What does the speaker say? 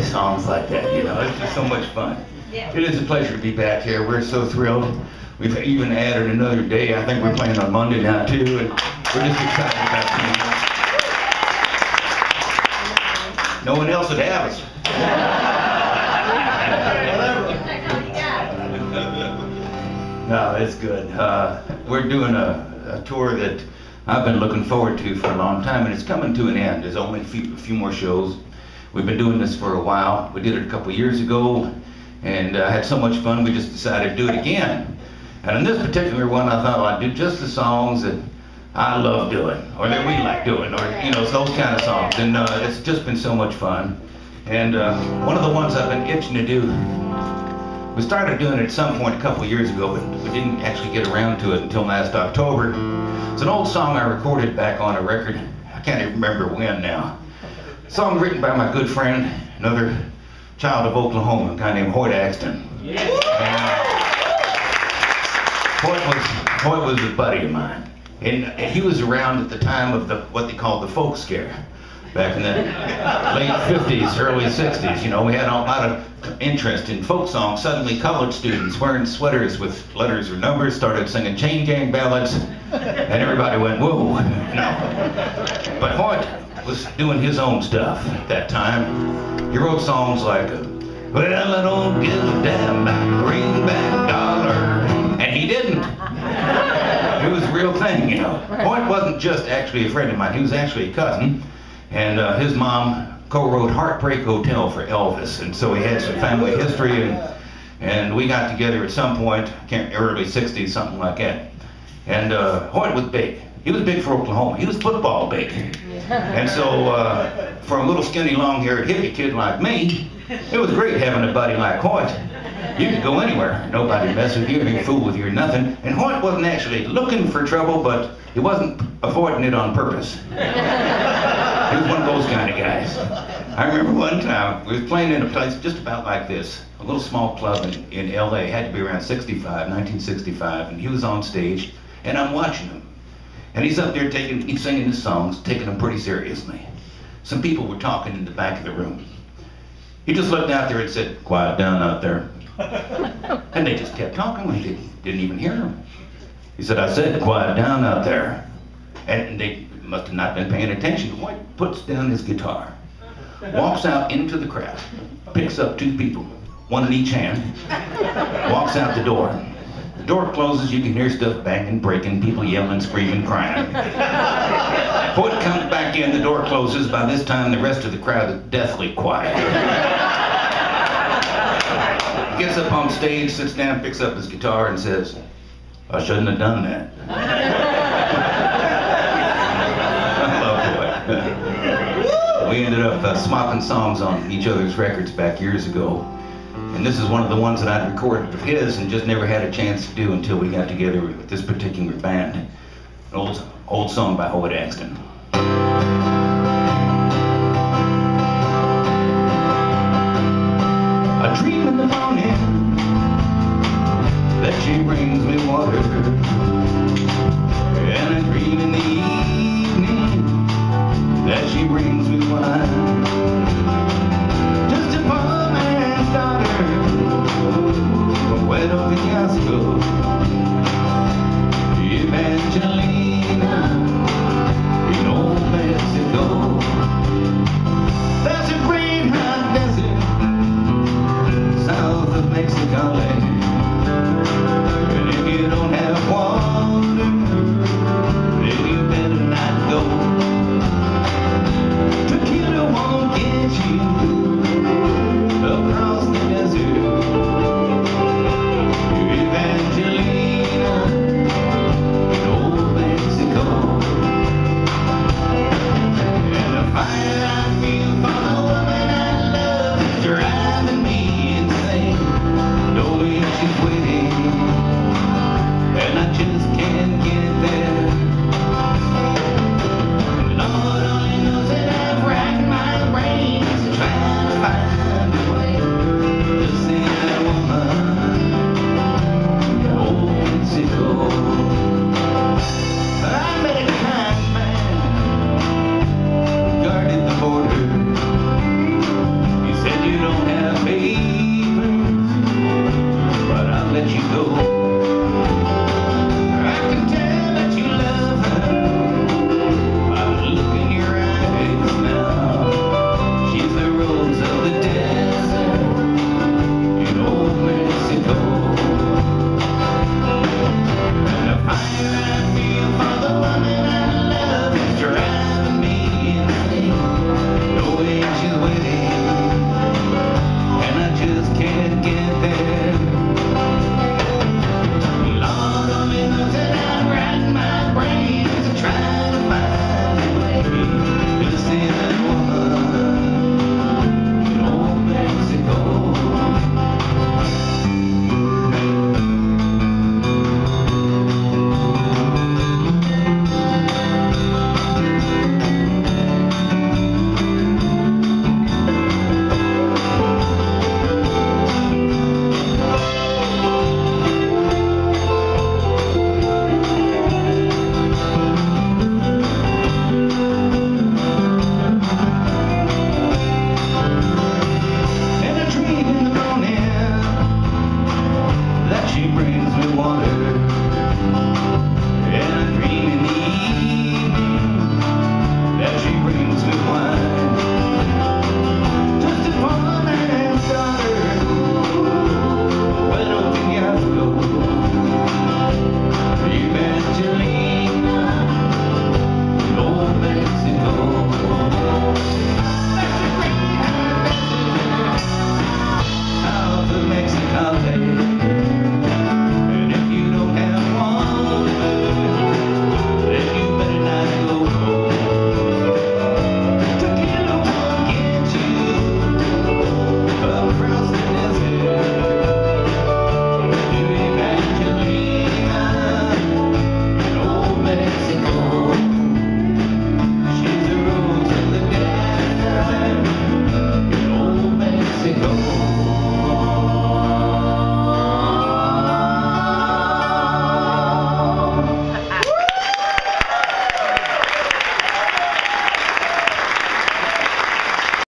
songs like that, you know, it's just so much fun. It is a pleasure to be back here. We're so thrilled. We've even added another day. I think we're playing on Monday now too, and we're just excited about being here. No one else would have us. No, that's good. We're doing a tour that I've been looking forward to for a long time, and it's coming to an end. There's only a few more shows. We've been doing this for a while. We did it a couple years ago, and had so much fun we just decided to do it again. And in this particular one, I thought, well, I'd do just the songs that I love doing, or that we like doing, or you know, those kind of songs. And it's just been so much fun. And one of the ones I've been itching to do, we started doing it at some point a couple years ago, but we didn't actually get around to it until last October. It's an old song I recorded back on a record. I can't even remember when now. Song written by my good friend, another child of Oklahoma, a guy named Hoyt Axton. Hoyt was a buddy of mine, and he was around at the time of what they called the folk scare, back in the late 50s, early 60s. You know, we had a lot of interest in folk songs. Suddenly, college students wearing sweaters with letters or numbers started singing chain gang ballads, and everybody went, whoa, no. But Hoyt was doing his own stuff at that time. He wrote songs like, well, I don't give a damn about a greenback dollar. And he didn't. It was a real thing, you know. Hoyt wasn't just actually a friend of mine, he was actually a cousin. And his mom co-wrote Heartbreak Hotel for Elvis. And so he had some family history, and we got together at some point, early 60s, something like that. And Hoyt was big. He was big for Oklahoma. He was football big. And so for a little skinny long-haired hippie kid like me, it was great having a buddy like Hoyt. You could go anywhere. Nobody mess with you, any fool with you or nothing. And Hoyt wasn't actually looking for trouble, but he wasn't avoiding it on purpose. He was one of those kind of guys. I remember one time, we was playing in a place just about like this, a little small club in LA, had to be around 1965, and he was on stage, and I'm watching him. And he's up there he's singing his songs, taking them pretty seriously. Some people were talking in the back of the room. He just looked out there and said, quiet down out there. And they just kept talking, we didn't even hear him. He said, I said, quiet down out there. And they must have not been paying attention. Hoyt puts down his guitar, walks out into the crowd, picks up two people, one in each hand, walks out the door. The door closes, you can hear stuff banging, breaking, people yelling, screaming, crying. Hoyt comes back in, the door closes. By this time, the rest of the crowd is deathly quiet. He gets up on stage, sits down, picks up his guitar, and says, I shouldn't have done that. I love Hoyt. We ended up swapping songs on each other's records back years ago. And this is one of the ones that I'd recorded of his and just never had a chance to do until we got together with this particular band. An old song by Hoyt Axton. I dream in the morning that she brings me water.